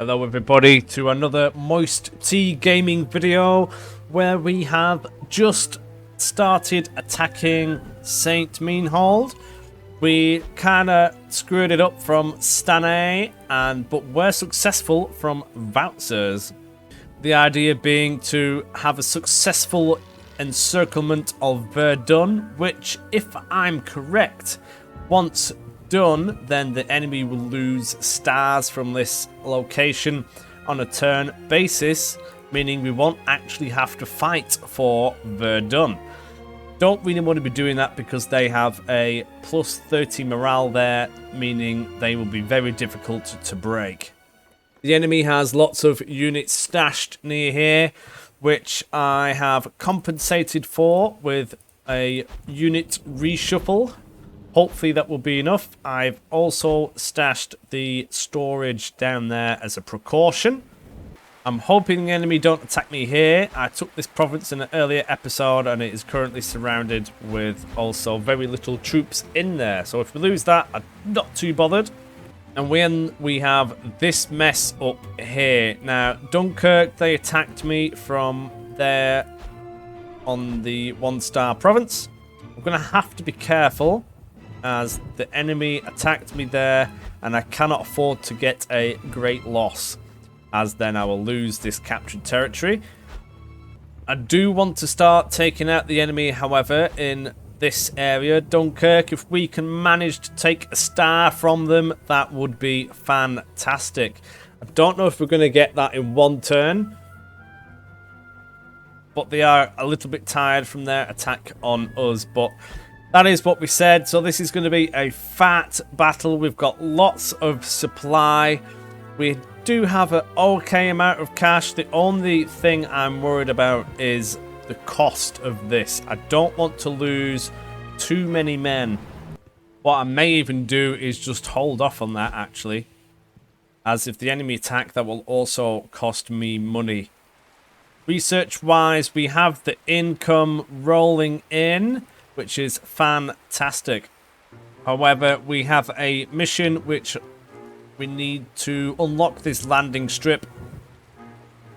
Hello everybody to another MoisTea gaming video where we have just started attacking St. Meanhold. We kinda screwed it up from Stanay, but were successful from Voutsers. The idea being to have a successful encirclement of Verdun, which, if I'm correct, once done, then the enemy will lose stars from this location on a turn basis, meaning we won't actually have to fight for Verdun. Don't really want to be doing that because they have a plus 30 morale there, meaning they will be very difficult to break. The enemy has lots of units stashed near here, which I have compensated for with a unit reshuffle. Hopefully that will be enough. I've also stashed the storage down there as a precaution. I'm hoping the enemy don't attack me here. I took this province in an earlier episode and it is currently surrounded with also very little troops in there. So if we lose that, I'm not too bothered. And when we have this mess up here. Now, Dunkirk, they attacked me from there on the 1-star province. I'm going to have to be careful, as the enemy attacked me there, and I cannot afford to get a great loss, as then I will lose this captured territory. I do want to start taking out the enemy, however, in this area, Dunkirk. If we can manage to take a star from them, that would be fantastic. I don't know if we're going to get that in one turn, but they are a little bit tired from their attack on us, but that is what we said. So this is going to be a fat battle. We've got lots of supply. We do have an okay amount of cash. The only thing I'm worried about is the cost of this. I don't want to lose too many men. What I may even do is just hold off on that, actually, as if the enemy attack, that will also cost me money. Research wise, we have the income rolling in, which is fantastic. However, we have a mission which we need to unlock this landing strip,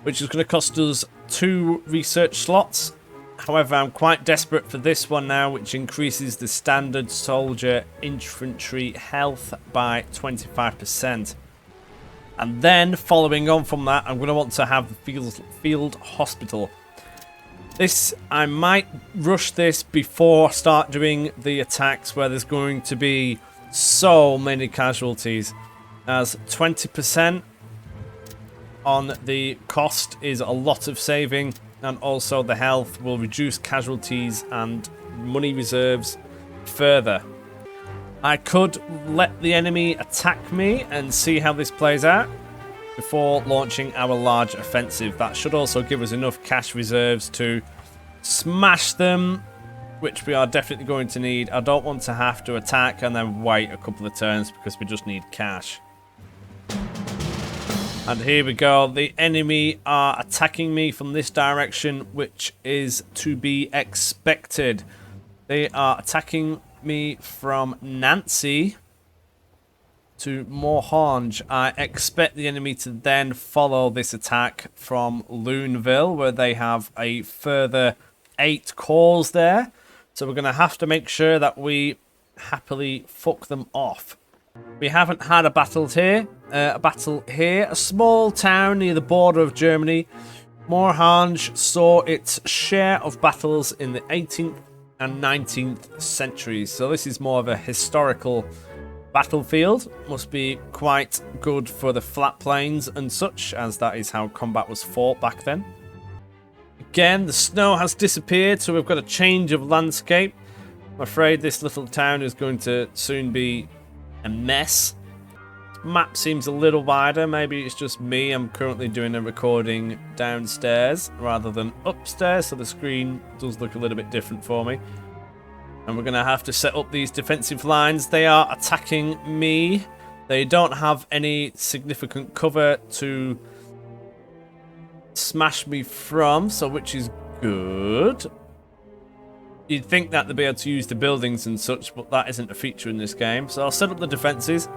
which is going to cost us 2 research slots. However, I'm quite desperate for this one now, which increases the standard soldier infantry health by 25%. And then, following on from that, I'm going to want to have the field hospital. This, I might rush this before I start doing the attacks where there's going to be so many casualties, as 20% on the cost is a lot of saving, and also the health will reduce casualties and money reserves further. I could let the enemy attack me and see how this plays out before launching our large offensive. That should also give us enough cash reserves to smash them, which we are definitely going to need. I don't want to have to attack and then wait a couple of turns because we just need cash. And here we go. The enemy are attacking me from this direction, which is to be expected. They are attacking me from Nancy to Morhange. I expect the enemy to then follow this attack from Luneville, where they have a further 8 cores there. So we're going to have to make sure that we happily fuck them off. We haven't had a battle here. A small town near the border of Germany. Morhange saw its share of battles in the 18th and 19th centuries. So this is more of a historical battlefield. Must be quite good for the flat plains and such, as that is how combat was fought back then. Again, the snow has disappeared, so we've got a change of landscape. I'm afraid this little town is going to soon be a mess. Map seems a little wider. Maybe it's just me. I'm currently doing a recording downstairs rather than upstairs, so the screen does look a little bit different for me. And we're going to have to set up these defensive lines. They are attacking me. They don't have any significant cover to smash me from, so which is good. You'd think that they'd be able to use the buildings and such, but that isn't a feature in this game. So I'll set up the defenses.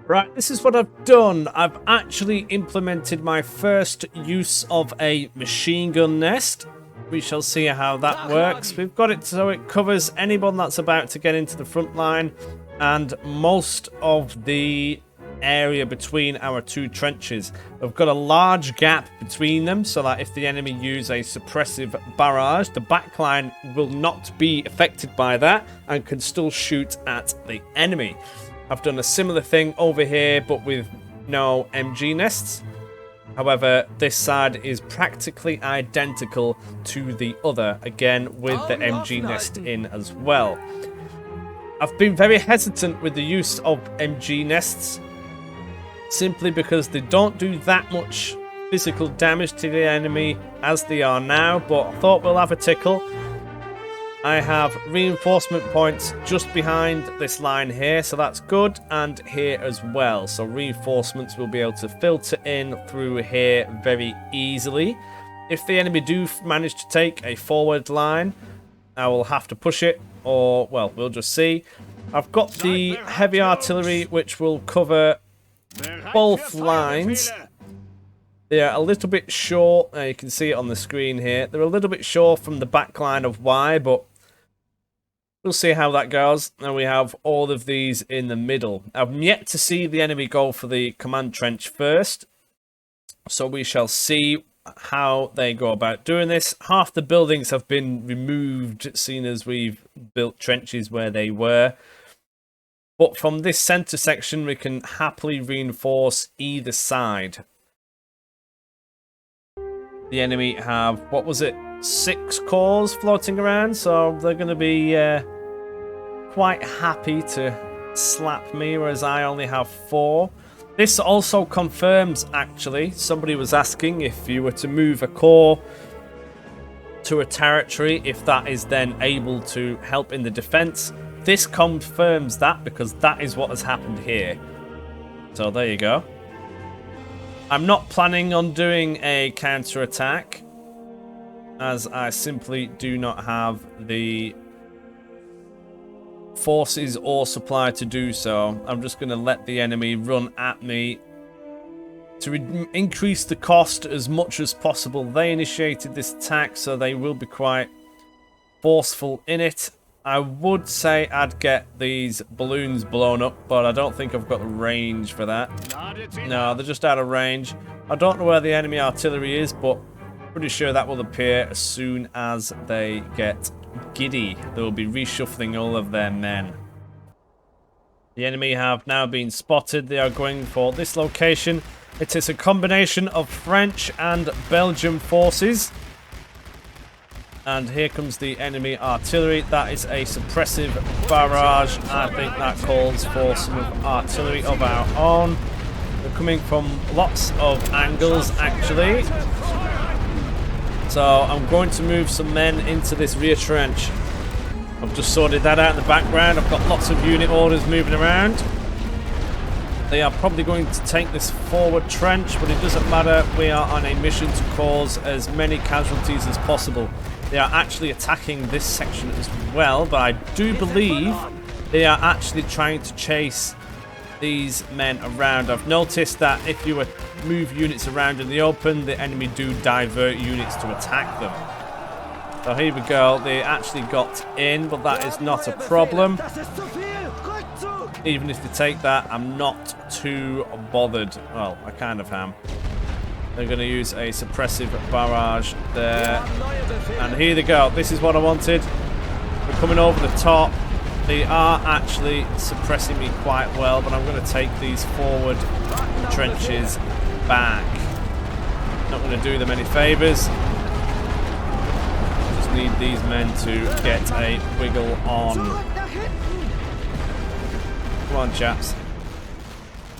Right, this is what I've done. I've actually implemented my first use of a machine gun nest. We shall see how that works. We've got it so it covers anyone that's about to get into the front line and most of the area between our two trenches. We've got a large gap between them so that if the enemy use a suppressive barrage, the backline will not be affected by that and can still shoot at the enemy. I've done a similar thing over here, but with no MG nests. However, this side is practically identical to the other, again with the MG nest in as well. I've been very hesitant with the use of MG nests, simply because they don't do that much physical damage to the enemy as they are now, but I thought we'll have a tickle. I have reinforcement points just behind this line here, so that's good, and here as well. So reinforcements will be able to filter in through here very easily. If the enemy do manage to take a forward line, I will have to push it, or, well, we'll just see. I've got the heavy artillery, which will cover both lines. They're a little bit short. You can see it on the screen here. They're a little bit short from the back line of Y, but we'll see how that goes. And we have all of these in the middle. I've yet to see the enemy go for the command trench first, so we shall see how they go about doing this. Half the buildings have been removed, seeing as we've built trenches where they were. But from this center section, we can happily reinforce either side. The enemy have, what was it, 6 cores floating around, so they're going to be quite happy to slap me, whereas I only have 4. This also confirms, actually, somebody was asking if you were to move a core to a territory, if that is then able to help in the defense. This confirms that, because that is what has happened here. So there you go. I'm not planning on doing a counter-attack, as I simply do not have the forces or supply to do so. I'm just going to let the enemy run at me to increase the cost as much as possible. They initiated this attack, so they will be quite forceful in it. I would say I'd get these balloons blown up, but I don't think I've got the range for that. No, they're just out of range. I don't know where the enemy artillery is, but pretty sure that will appear as soon as they get giddy. They will be reshuffling all of their men. The enemy have now been spotted. They are going for this location. It is a combination of French and Belgian forces. And here comes the enemy artillery. That is a suppressive barrage. I think that calls for some artillery of our own. They're coming from lots of angles, actually. So I'm going to move some men into this rear trench. I've just sorted that out in the background. I've got lots of unit orders moving around. They are probably going to take this forward trench, but it doesn't matter. We are on a mission to cause as many casualties as possible. They are actually attacking this section as well, but I do believe they are actually trying to chase these men around. I've noticed that if you move units around in the open, the enemy do divert units to attack them. So here we go. They actually got in, but that is not a problem. Even if they take that, I'm not too bothered. Well, I kind of am. They're going to use a suppressive barrage there. And here they go. This is what I wanted. We're coming over the top. They are actually suppressing me quite well, but I'm going to take these forward trenches back. Not going to do them any favours. Just need these men to get a wiggle on. Come on, chaps.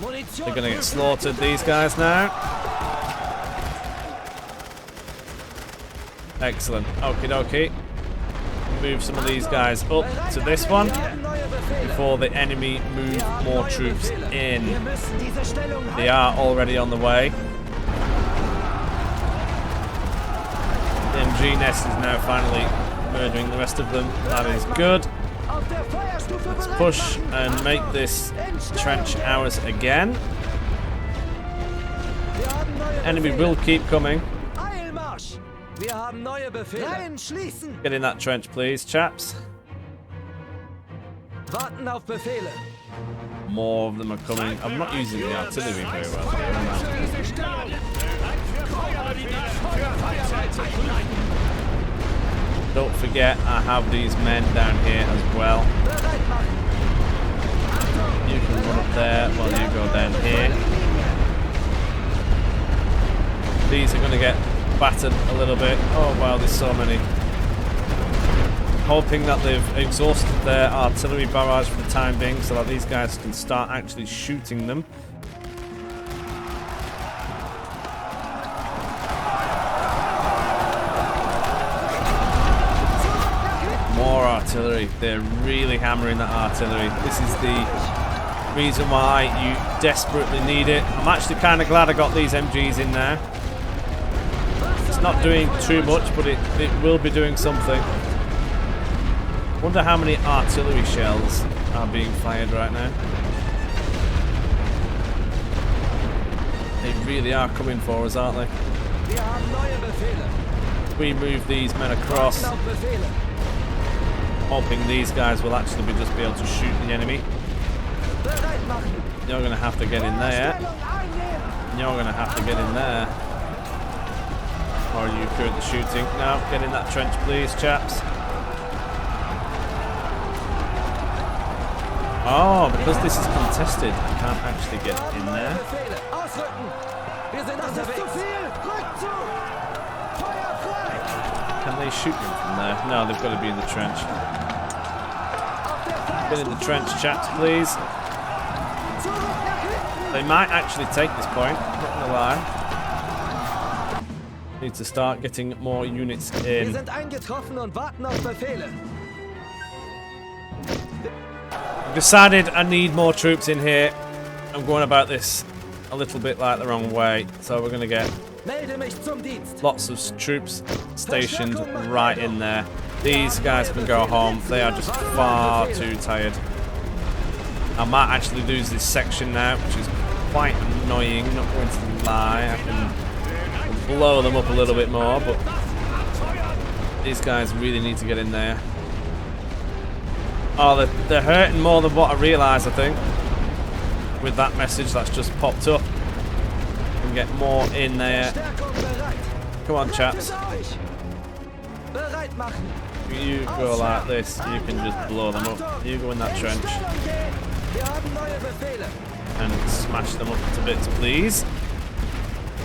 They're going to get slaughtered, these guys now. Excellent. Okie dokie. Move some of these guys up to this one before the enemy move more troops in. They are already on the way. The MG nest is now finally murdering the rest of them. That is good. Let's push and make this trench ours again. Enemy will keep coming. Get in that trench, please, chaps. More of them are coming. I'm not using the artillery very well. Don't forget, I have these men down here as well. You can run up there while you go down here. These are going to get battered a little bit. Oh wow, there's so many. Hoping that they've exhausted their artillery barrage for the time being so that these guys can start actually shooting them. More artillery. They're really hammering that artillery. This is the reason why you desperately need it. I'm actually kind of glad I got these MGs in there. It's not doing too much, but it will be doing something. Wonder how many artillery shells are being fired right now. They really are coming for us, aren't they? We move these men across, hoping these guys will actually just be able to shoot the enemy. You're going to have to get in there. You're going to have to get in there. Or are you currently shooting? No, get in that trench, please, chaps. Oh, because this is contested, I can't actually get in there. Can they shoot them from there? No, they've got to be in the trench. Get in the trench, chaps, please. They might actually take this point, not gonna lie. Need to start getting more units in. Decided I need more troops in here. I'm going about this a little bit like the wrong way, so we're going to get lots of troops stationed right in there. These guys can go home. They are just far too tired. I might actually lose this section now, which is quite annoying, not going to lie. I can blow them up a little bit more, but these guys really need to get in there. Oh, they're hurting more than what I realise, I think. With that message that's just popped up. And get more in there. Come on, chaps. You go like this, you can just blow them up. You go in that trench. And smash them up to bits, please.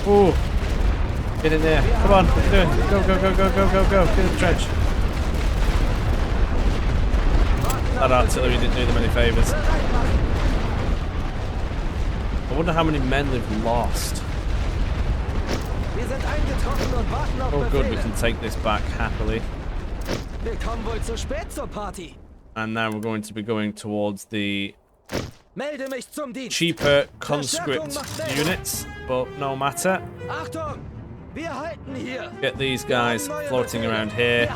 Ooh. Get in there. Come on, what are you doing? Go, go, go, go, go, go, go. Get in the trench. That artillery didn't do them any favours. I wonder how many men they've lost. Oh good, we can take this back happily. And now we're going to be going towards the cheaper conscript units, but no matter. Get these guys floating around here.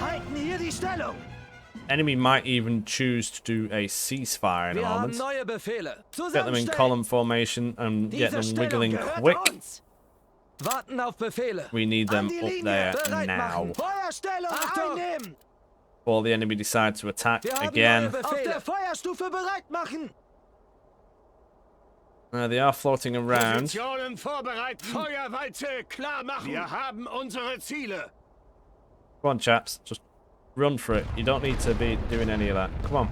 Enemy might even choose to do a ceasefire in a moment. Get them in column formation and get them wiggling quick. We need them up there now. Before the enemy decide to attack again. They are floating around. Come on, chaps. Just run for it. You don't need to be doing any of that. Come on.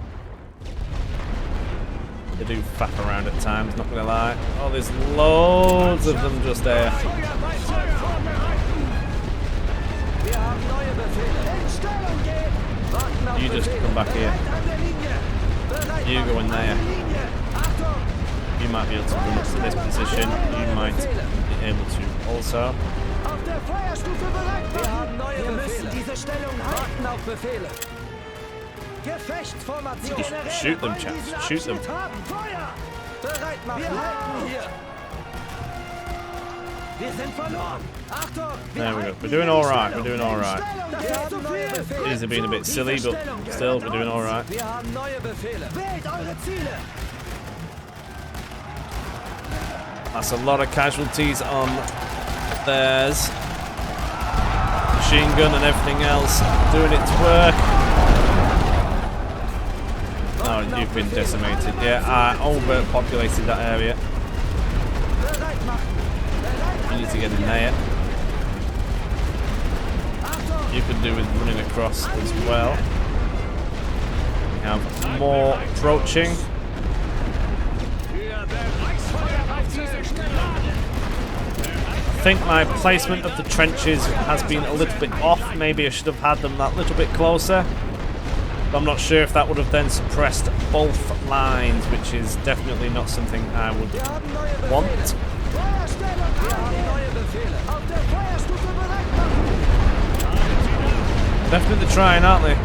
They do faff around at times, not gonna lie. Oh, there's loads of them just there. You just come back here. You go in there. You might be able to run up to this position. You might be able to also. Just shoot them, chaps. Shoot them. There we go. We're doing all right. We're doing all right. These have been a bit silly, but still, we're doing all right. That's a lot of casualties on theirs. Machine gun and everything else doing its work. Oh, you've been decimated. Yeah, I overpopulated that area. You need to get in there. You could do with running across as well. We have more approaching. I think my placement of the trenches has been a little bit off. Maybe I should have had them that little bit closer. But I'm not sure if that would have then suppressed both lines, which is definitely not something I would want. Definitely trying, aren't they?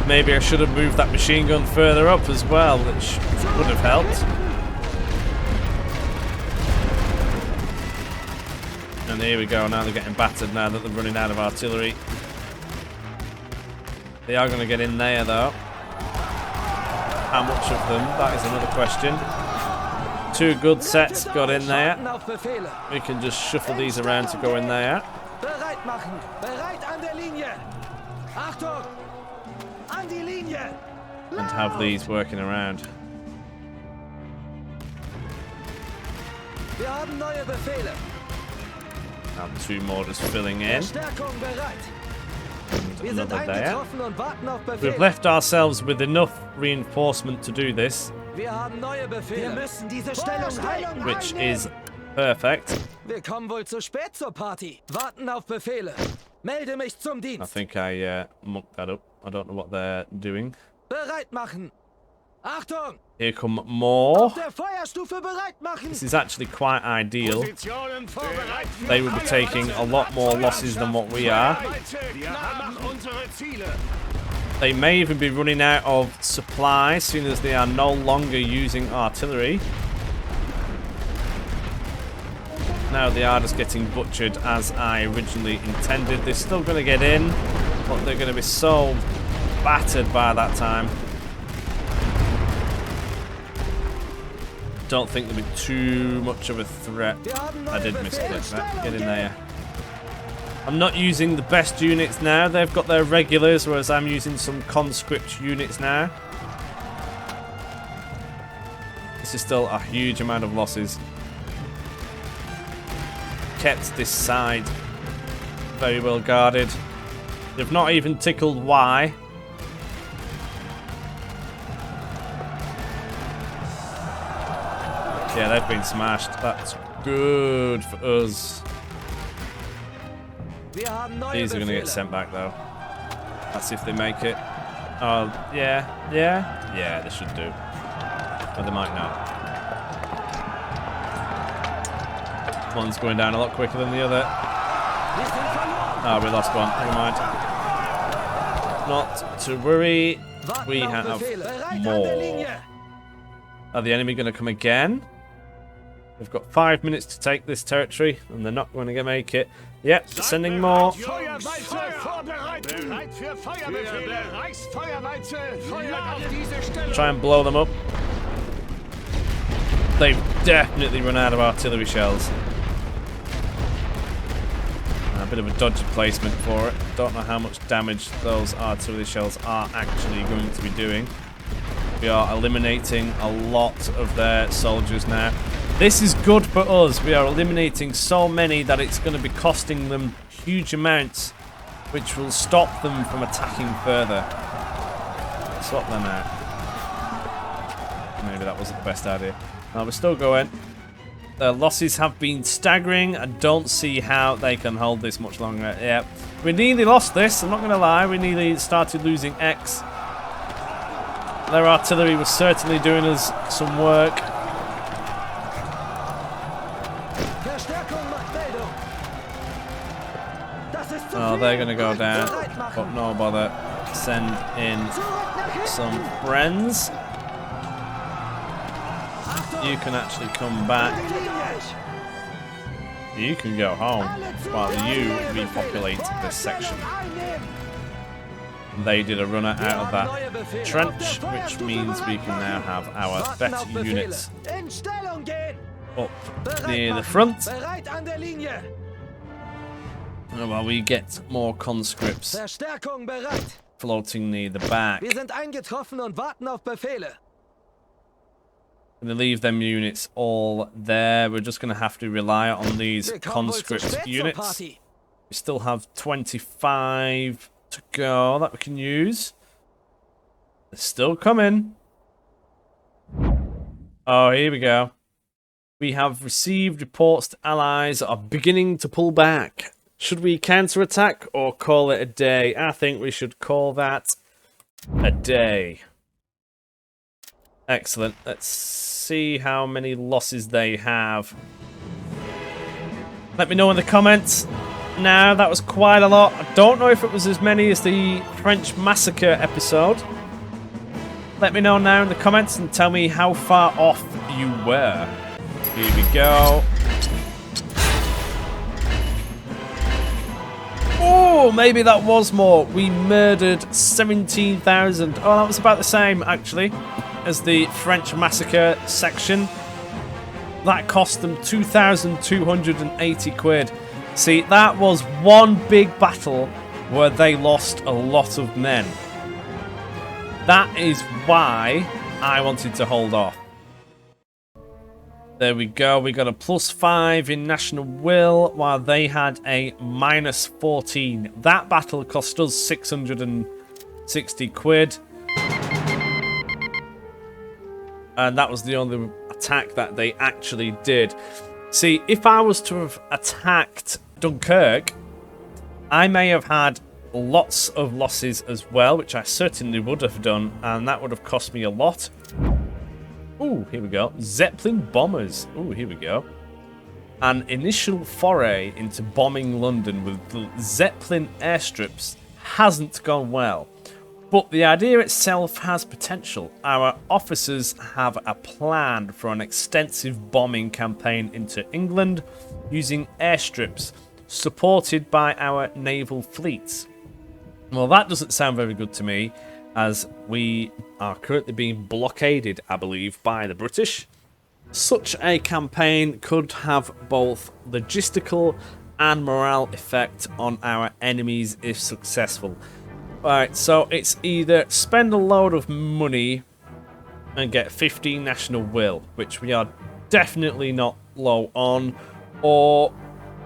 Maybe I should have moved that machine gun further up as well, which would have helped. And here we go, now they're getting battered now that they're running out of artillery. They are going to get in there though. How much of them? That is another question. 2 good sets got in there. We can just shuffle these around to go in there. And have these working around. Now 2 more just filling in. And another there. We've left ourselves with enough reinforcement to do this, which is perfect. I think I mucked that up. I don't know what they're doing. Here come more. This is actually quite ideal. They will be taking a lot more losses than what we are. They may even be running out of supply, seeing as they are no longer using artillery. Now they are just getting butchered as I originally intended. They're still going to get in, but they're going to be so battered by that time. Don't think there'll be too much of a threat. I did misclick that. Get in there. I'm not using the best units now. They've got their regulars, whereas I'm using some conscript units now. This is still a huge amount of losses. Kept this side very well guarded. They've not even tickled Y. Yeah, they've been smashed. That's good for us. These are going to get sent back, though. Let's see if they make it. Oh, yeah. Yeah, they should do. But they might not. One's going down a lot quicker than the other. Oh, we lost one. Never mind. Not to worry. We have more. Are the enemy going to come again? We've got 5 minutes to take this territory, and they're not going to make it. Yep, sending more. Try and blow them up. They've definitely run out of artillery shells. A bit of a dodgy placement for it. Don't know how much damage those artillery shells are actually going to be doing. We are eliminating a lot of their soldiers now. This is good for us. We are eliminating so many that it's going to be costing them huge amounts, which will stop them from attacking further. Swap them out. Maybe that wasn't the best idea. No, we're still going. Their losses have been staggering. I don't see how they can hold this much longer. Yeah, we nearly lost this. I'm not going to lie. We nearly started losing X. Their artillery was certainly doing us some work. Oh, they're going to go down, but no bother. Send in some friends. you can actually come back. You can go home while you repopulate this section. They did a runner out of that trench, which means we can now have our better units up near the front. While we get more conscripts floating near the back. Wir sind eingetroffen und warten auf Befehle. Gonna leave them units all there. We're just gonna have to rely on these conscript units. We still have 25 to go that we can use. They're still coming. Oh, here we go. We have received reports that allies are beginning to pull back. Should we counterattack or call it a day? I think we should call that a day. Excellent. Let's see how many losses they have. Let me know in the comments. Now, that was quite a lot. I don't know if it was as many as the French massacre episode. Let me know now in the comments and tell me how far off you were. Here we go. Oh, maybe that was more. We murdered 17,000. Oh, that was about the same, actually, as the French massacre section. That cost them 2,280 quid. See, that was one big battle where they lost a lot of men. That is why I wanted to hold off. There we go. We got a +5 in national will, while they had a -14. That battle cost us 660 quid. And that was the only attack that they actually did. See, if I was to have attacked Dunkirk, I may have had lots of losses as well, which I certainly would have done, and that would have cost me a lot. Ooh, here we go. Zeppelin bombers. Ooh, here we go. An initial foray into bombing London with the Zeppelin airstrips hasn't gone well. But the idea itself has potential. Our officers have a plan for an extensive bombing campaign into England using airstrips supported by our naval fleets. Well, that doesn't sound very good to me, as we are currently being blockaded, I believe, by the British. Such a campaign could have both logistical and morale effect on our enemies if successful. Alright, so it's either spend a load of money and get 15 national will, which we are definitely not low on, or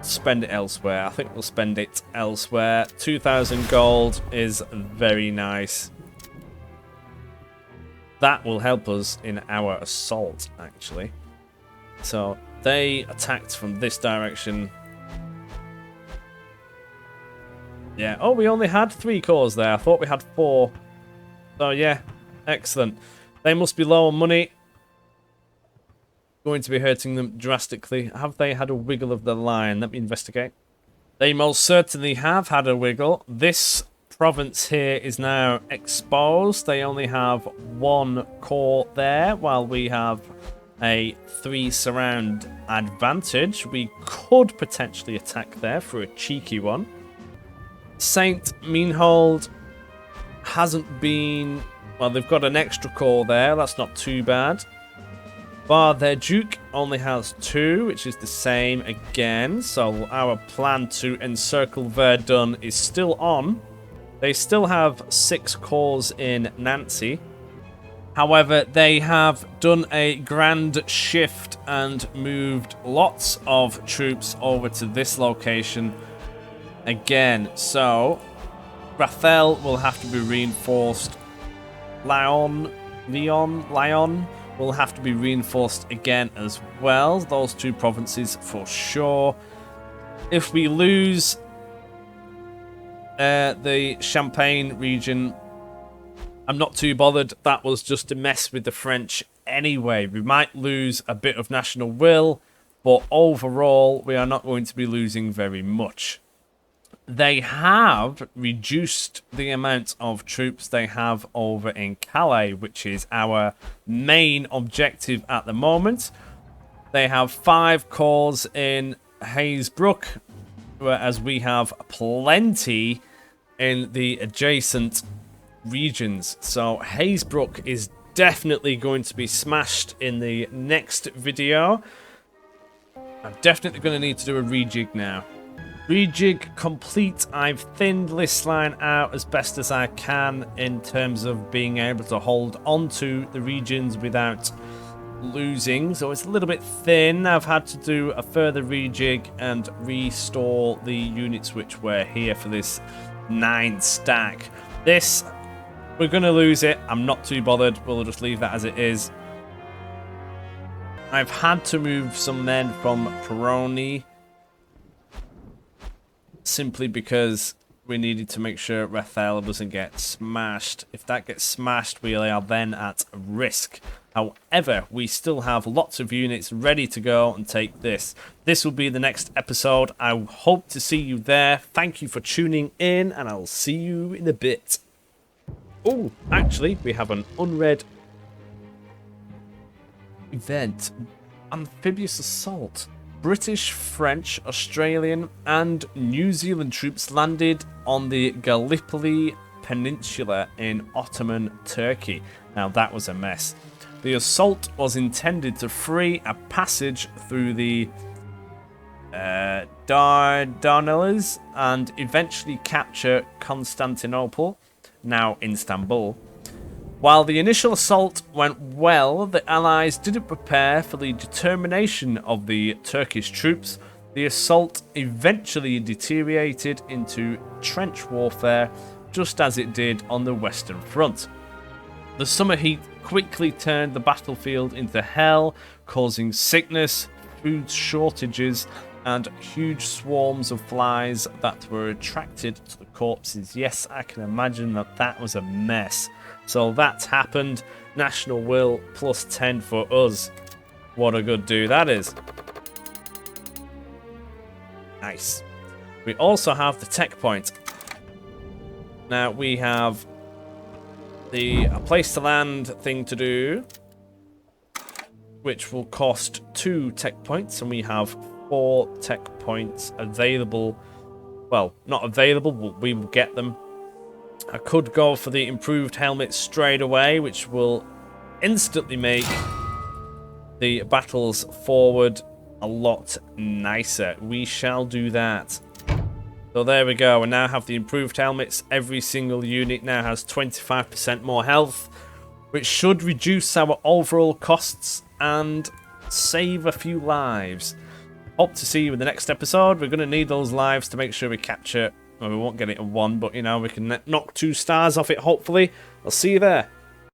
spend it elsewhere. I think we'll spend it elsewhere. 2,000 gold is very nice. That will help us in our assault, actually. So they attacked from this direction. Yeah. Oh, we only had 3 cores there. I thought we had 4. So yeah, excellent. They must be low on money. Going to be hurting them drastically. Have they had a wiggle of the line? Let me investigate. They most certainly have had a wiggle. This province here is now exposed. They only have 1 core there, while we have a 3 surround advantage. We could potentially attack there for a cheeky one. Saint Meanhold hasn't been... Well, they've got an extra core there. That's not too bad. But their Duke only has 2, which is the same again. So our plan to encircle Verdun is still on. They still have 6 cores in Nancy. However, they have done a grand shift and moved lots of troops over to this location again. So Rathel will have to be reinforced. Lyon will have to be reinforced again as well. Those 2 provinces for sure. If we lose the Champagne region, I'm not too bothered. That was just a mess with the French anyway. We might lose a bit of national will, but overall we are not going to be losing very much. they have reduced the amount of troops they have over in Calais, which is our main objective at the moment. They have 5 corps in Hazebrook, whereas we have plenty in the adjacent regions. So Hazebrook is definitely going to be smashed in the next video. I'm definitely going to need to do a rejig now. Rejig complete. I've thinned this line out as best as I can in terms of being able to hold onto the regions without losing, so it's a little bit thin. I've had to do a further rejig and restore the units which were here for this 9 stack. This, we're going to lose it. I'm not too bothered. We'll just leave that as it is. I've had to move some men from Peroni simply because we needed to make sure Rafael doesn't get smashed. If that gets smashed, we are then at risk. However, we still have lots of units ready to go and take this. This will be the next episode. I hope to see you there. Thank you for tuning in, and I'll see you in a bit. Oh, actually, we have an unread event. Amphibious assault. British, French, Australian, and New Zealand troops landed on the Gallipoli Peninsula in Ottoman Turkey. Now, that was a mess. The assault was intended to free a passage through the Dardanelles and eventually capture Constantinople, now Istanbul. While the initial assault went well, the Allies didn't prepare for the determination of the Turkish troops. The assault eventually deteriorated into trench warfare, just as it did on the Western Front. The summer heat quickly turned the battlefield into hell, causing sickness, food shortages, and huge swarms of flies that were attracted to the corpses. Yes, I can imagine that that was a mess. So that's happened. National will plus 10 for us. What a good do that is. Nice. We also have the tech point. Now we have the place to land thing to do, which will cost 2 tech points, and we have 4 tech points available. Well, not available, but we will get them. I could go for the improved helmet straight away, which will instantly make the battles forward a lot nicer. We shall do that. So there we go. We now have the improved helmets. Every single unit now has 25% more health, which should reduce our overall costs and save a few lives. Hope to see you in the next episode. We're going to need those lives to make sure we capture. Well, we won't get it in 1, but you know, we can knock 2 stars off it, hopefully. I'll see you there.